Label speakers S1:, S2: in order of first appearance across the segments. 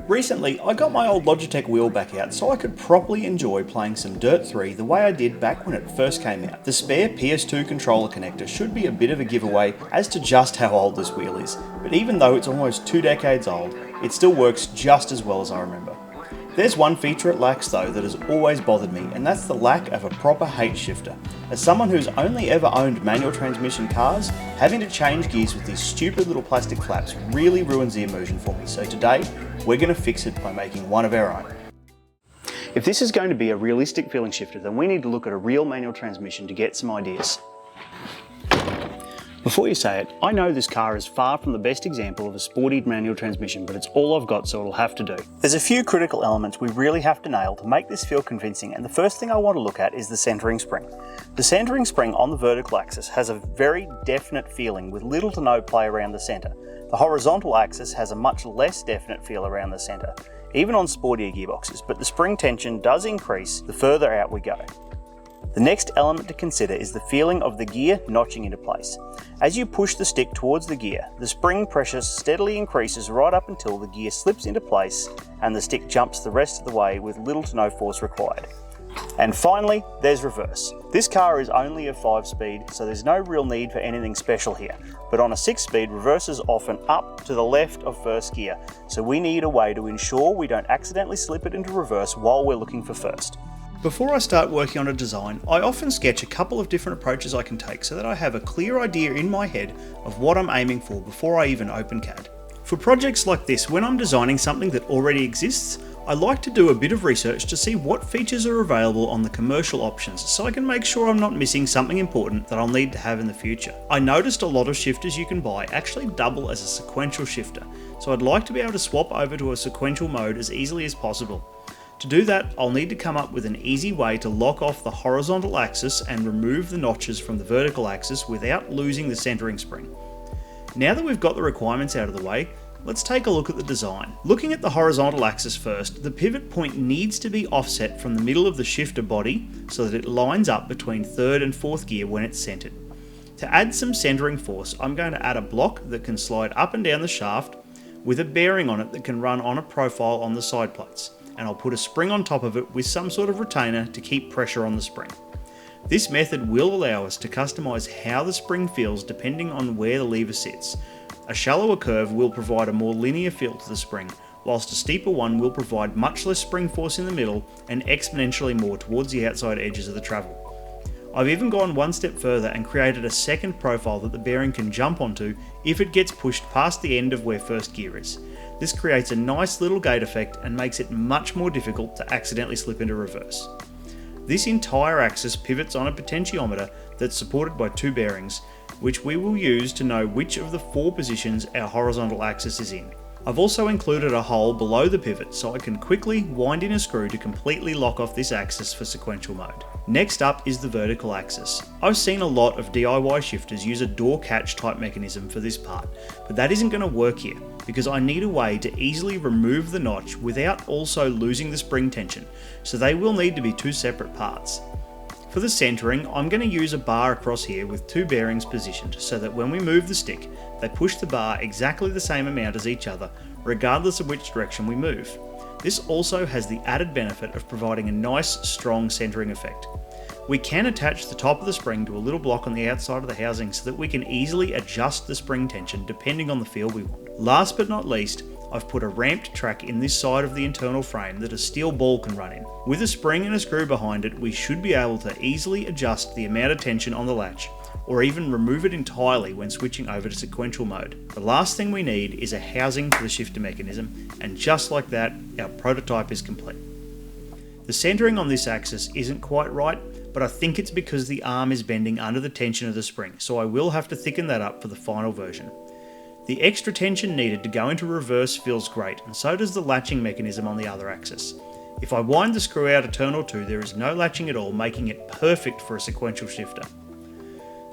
S1: Recently, I got my old Logitech wheel back out so I could properly enjoy playing some Dirt 3 the way I did back when it first came out. The spare PS2 controller connector should be a bit of a giveaway as to just how old this wheel is, but even though it's almost 2 decades old, it still works just as well as I remember. There's one feature it lacks though that has always bothered me, and that's the lack of a proper H shifter. As someone who's only ever owned manual transmission cars, having to change gears with these stupid little plastic flaps really ruins the immersion for me, so today we're going to fix it by making one of our own. If this is going to be a realistic feeling shifter, then we need to look at a real manual transmission to get some ideas. Before you say it, I know this car is far from the best example of a sporty manual transmission, but it's all I've got, so it'll have to do. There's a few critical elements we really have to nail to make this feel convincing, and the first thing I want to look at is the centering spring. The centering spring on the vertical axis has a very definite feeling with little to no play around the centre. The horizontal axis has a much less definite feel around the centre, even on sportier gearboxes, but the spring tension does increase the further out we go. The next element to consider is the feeling of the gear notching into place. As you push the stick towards the gear, the spring pressure steadily increases right up until the gear slips into place and the stick jumps the rest of the way with little to no force required. And finally, there's reverse. This car is only a 5-speed, so there's no real need for anything special here. But on a 6-speed, reverse is often up to the left of first gear, so we need a way to ensure we don't accidentally slip it into reverse while we're looking for first. Before I start working on a design, I often sketch a couple of different approaches I can take so that I have a clear idea in my head of what I'm aiming for before I even open CAD. For projects like this, when I'm designing something that already exists, I like to do a bit of research to see what features are available on the commercial options so I can make sure I'm not missing something important that I'll need to have in the future. I noticed a lot of shifters you can buy actually double as a sequential shifter, so I'd like to be able to swap over to a sequential mode as easily as possible. To do that, I'll need to come up with an easy way to lock off the horizontal axis and remove the notches from the vertical axis without losing the centering spring. Now that we've got the requirements out of the way, let's take a look at the design. Looking at the horizontal axis first, the pivot point needs to be offset from the middle of the shifter body so that it lines up between 3rd and 4th gear when it's centered. To add some centering force, I'm going to add a block that can slide up and down the shaft with a bearing on it that can run on a profile on the side plates, and I'll put a spring on top of it with some sort of retainer to keep pressure on the spring. This method will allow us to customize how the spring feels depending on where the lever sits. A shallower curve will provide a more linear feel to the spring, whilst a steeper one will provide much less spring force in the middle and exponentially more towards the outside edges of the travel. I've even gone one step further and created a second profile that the bearing can jump onto if it gets pushed past the end of where first gear is. This creates a nice little gate effect and makes it much more difficult to accidentally slip into reverse. This entire axis pivots on a potentiometer that's supported by 2 bearings, which we will use to know which of the 4 positions our horizontal axis is in. I've also included a hole below the pivot so I can quickly wind in a screw to completely lock off this axis for sequential mode. Next up is the vertical axis. I've seen a lot of DIY shifters use a door catch type mechanism for this part, but that isn't going to work here because I need a way to easily remove the notch without also losing the spring tension, so they will need to be 2 separate parts. For the centering, I'm going to use a bar across here with 2 bearings positioned so that when we move the stick, they push the bar exactly the same amount as each other, regardless of which direction we move. This also has the added benefit of providing a nice, strong centering effect. We can attach the top of the spring to a little block on the outside of the housing so that we can easily adjust the spring tension depending on the feel we want. Last but not least, I've put a ramped track in this side of the internal frame that a steel ball can run in. With a spring and a screw behind it, we should be able to easily adjust the amount of tension on the latch, or even remove it entirely when switching over to sequential mode. The last thing we need is a housing for the shifter mechanism, and just like that, our prototype is complete. The centering on this axis isn't quite right, but I think it's because the arm is bending under the tension of the spring, so I will have to thicken that up for the final version. The extra tension needed to go into reverse feels great, and so does the latching mechanism on the other axis. If I wind the screw out a turn or two, there is no latching at all, making it perfect for a sequential shifter.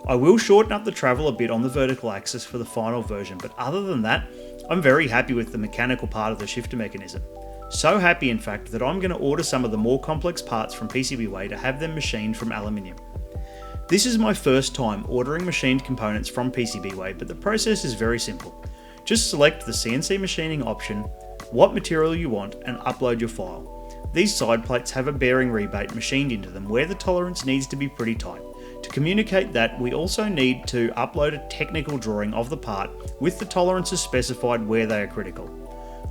S1: I will shorten up the travel a bit on the vertical axis for the final version, but other than that, I'm very happy with the mechanical part of the shifter mechanism. So happy in fact that I'm going to order some of the more complex parts from PCBWay to have them machined from aluminium. This is my first time ordering machined components from PCBWay, but the process is very simple. Just select the CNC machining option, what material you want, and upload your file. These side plates have a bearing rebate machined into them where the tolerance needs to be pretty tight. To communicate that, we also need to upload a technical drawing of the part with the tolerances specified where they are critical.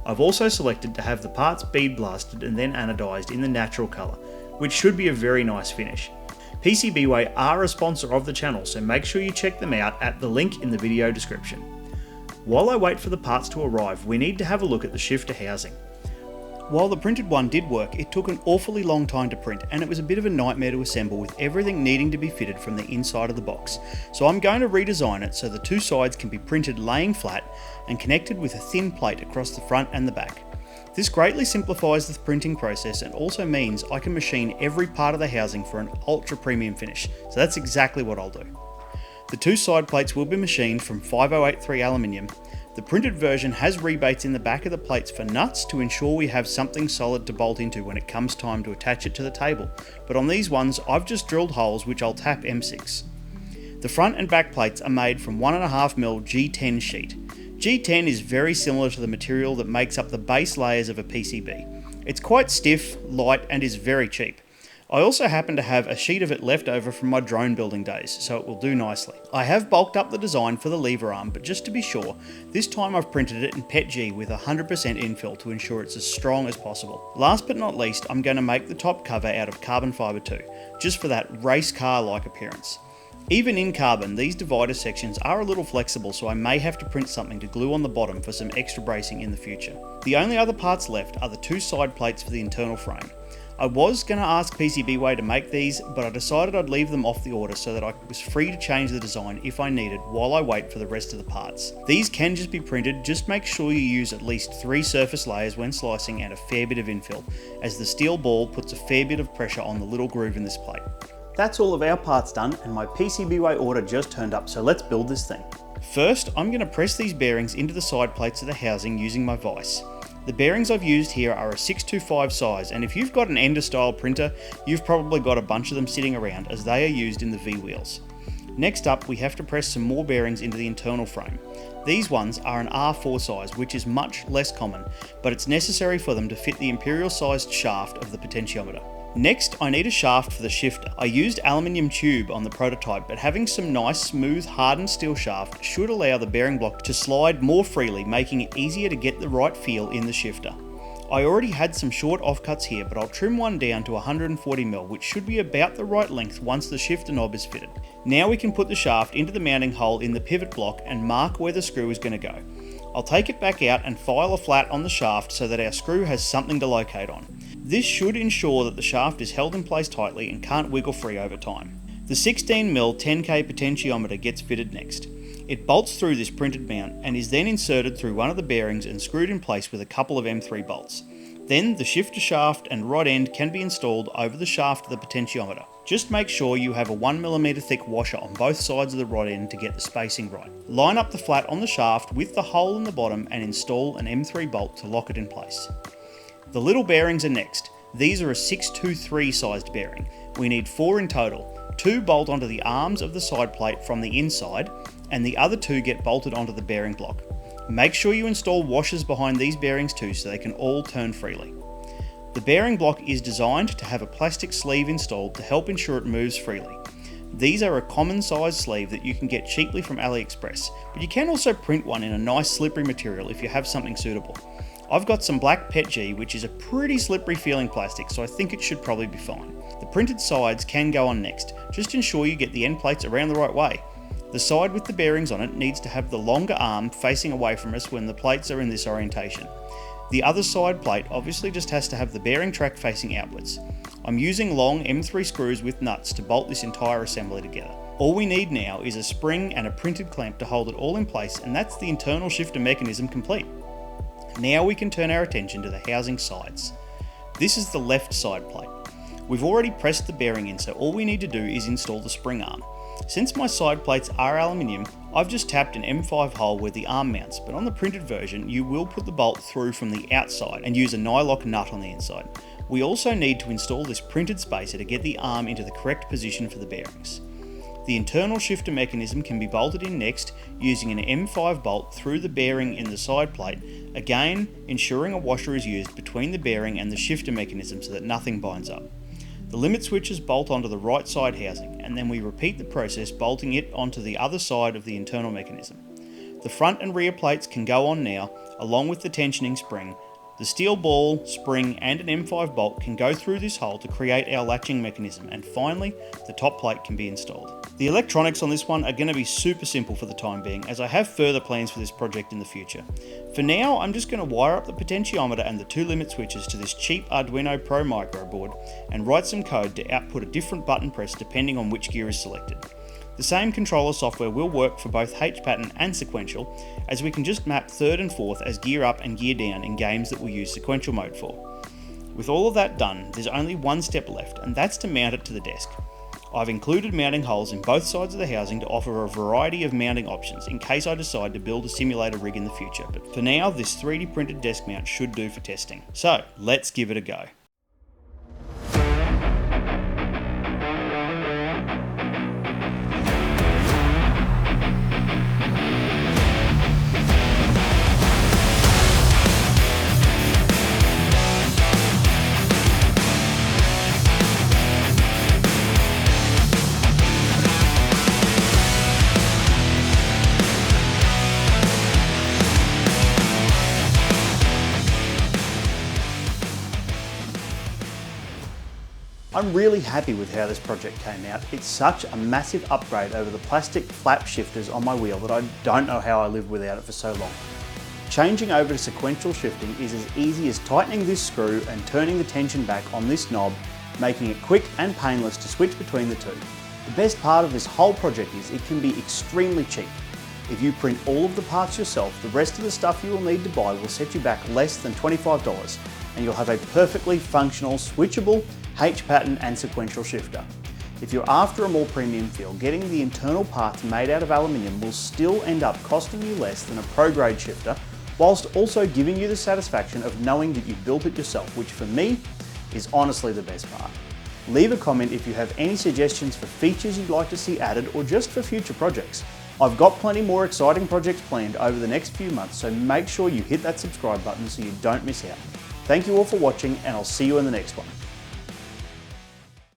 S1: I've also selected to have the parts bead blasted and then anodized in the natural colour, which should be a very nice finish. PCBWay are a sponsor of the channel, so make sure you check them out at the link in the video description. While I wait for the parts to arrive, we need to have a look at the shifter housing. While the printed one did work, it took an awfully long time to print and it was a bit of a nightmare to assemble with everything needing to be fitted from the inside of the box. So I'm going to redesign it so the two sides can be printed laying flat and connected with a thin plate across the front and the back. This greatly simplifies the printing process and also means I can machine every part of the housing for an ultra premium finish, so that's exactly what I'll do. The two side plates will be machined from 5083 aluminium. The printed version has rebates in the back of the plates for nuts to ensure we have something solid to bolt into when it comes time to attach it to the table, but on these ones I've just drilled holes which I'll tap M6. The front and back plates are made from 1.5mm G10 sheet. G10 is very similar to the material that makes up the base layers of a PCB. It's quite stiff, light and is very cheap. I also happen to have a sheet of it left over from my drone building days, so it will do nicely. I have bulked up the design for the lever arm, but just to be sure, this time I've printed it in PETG with 100% infill to ensure it's as strong as possible. Last but not least, I'm going to make the top cover out of carbon fibre too, just for that race car-like appearance. Even in carbon, these divider sections are a little flexible, so I may have to print something to glue on the bottom for some extra bracing in the future. The only other parts left are the two side plates for the internal frame. I was going to ask PCBWay to make these, but I decided I'd leave them off the order so that I was free to change the design if I needed while I wait for the rest of the parts. These can just be printed, just make sure you use at least 3 surface layers when slicing and a fair bit of infill, as the steel ball puts a fair bit of pressure on the little groove in this plate. That's all of our parts done and my PCBWay order just turned up, so let's build this thing. First, I'm going to press these bearings into the side plates of the housing using my vise. The bearings I've used here are a 625 size, and if you've got an Ender style printer, you've probably got a bunch of them sitting around as they are used in the V-wheels. Next up, we have to press some more bearings into the internal frame. These ones are an R4 size, which is much less common, but it's necessary for them to fit the imperial sized shaft of the potentiometer. Next, I need a shaft for the shifter. I used aluminium tube on the prototype, but having some nice, smooth, hardened steel shaft should allow the bearing block to slide more freely, making it easier to get the right feel in the shifter. I already had some short offcuts here, but I'll trim one down to 140mm, which should be about the right length once the shifter knob is fitted. Now we can put the shaft into the mounting hole in the pivot block and mark where the screw is going to go. I'll take it back out and file a flat on the shaft so that our screw has something to locate on. This should ensure that the shaft is held in place tightly and can't wiggle free over time. The 16mm 10K potentiometer gets fitted next. It bolts through this printed mount and is then inserted through one of the bearings and screwed in place with a couple of M3 bolts. Then the shifter shaft and rod end can be installed over the shaft of the potentiometer. Just make sure you have a 1mm thick washer on both sides of the rod end to get the spacing right. Line up the flat on the shaft with the hole in the bottom and install an M3 bolt to lock it in place. The little bearings are next. These are a 623 sized bearing. We need 4 in total. 2 bolt onto the arms of the side plate from the inside, and the other 2 get bolted onto the bearing block. Make sure you install washers behind these bearings too so they can all turn freely. The bearing block is designed to have a plastic sleeve installed to help ensure it moves freely. These are a common size sleeve that you can get cheaply from AliExpress, but you can also print one in a nice slippery material if you have something suitable. I've got some black PETG, which is a pretty slippery feeling plastic, so I think it should probably be fine. The printed sides can go on next. Just ensure you get the end plates around the right way. The side with the bearings on it needs to have the longer arm facing away from us when the plates are in this orientation. The other side plate obviously just has to have the bearing track facing outwards. I'm using long M3 screws with nuts to bolt this entire assembly together. All we need now is a spring and a printed clamp to hold it all in place, and that's the internal shifter mechanism complete. Now we can turn our attention to the housing sides. This is the left side plate. We've already pressed the bearing in, so all we need to do is install the spring arm. Since my side plates are aluminium, I've just tapped an M5 hole where the arm mounts, but on the printed version you will put the bolt through from the outside and use a nylock nut on the inside. We also need to install this printed spacer to get the arm into the correct position for the bearings. The internal shifter mechanism can be bolted in next using an M5 bolt through the bearing in the side plate, again ensuring a washer is used between the bearing and the shifter mechanism so that nothing binds up. The limit switches bolt onto the right side housing, and then we repeat the process bolting it onto the other side of the internal mechanism. The front and rear plates can go on now, along with the tensioning spring. The steel ball, spring and an M5 bolt can go through this hole to create our latching mechanism, and finally the top plate can be installed. The electronics on this one are going to be super simple for the time being, as I have further plans for this project in the future. For now, I'm just going to wire up the potentiometer and the 2 limit switches to this cheap Arduino Pro micro board and write some code to output a different button press depending on which gear is selected. The same controller software will work for both H-pattern and sequential, as we can just map third and fourth as gear up and gear down in games that we'll use sequential mode for. With all of that done, there's only one step left, and that's to mount it to the desk. I've included mounting holes in both sides of the housing to offer a variety of mounting options in case I decide to build a simulator rig in the future, but for now this 3D printed desk mount should do for testing. So let's give it a go. I'm really happy with how this project came out. It's such a massive upgrade over the plastic flap shifters on my wheel that I don't know how I lived without it for so long. Changing over to sequential shifting is as easy as tightening this screw and turning the tension back on this knob, making it quick and painless to switch between the two. The best part of this whole project is it can be extremely cheap. If you print all of the parts yourself, the rest of the stuff you will need to buy will set you back less than $25, and you'll have a perfectly functional, switchable H-pattern and sequential shifter. If you're after a more premium feel, getting the internal parts made out of aluminium will still end up costing you less than a pro-grade shifter, whilst also giving you the satisfaction of knowing that you built it yourself, which for me is honestly the best part. Leave a comment if you have any suggestions for features you'd like to see added or just for future projects. I've got plenty more exciting projects planned over the next few months, so make sure you hit that subscribe button so you don't miss out. Thank you all for watching, and I'll see you in the next one.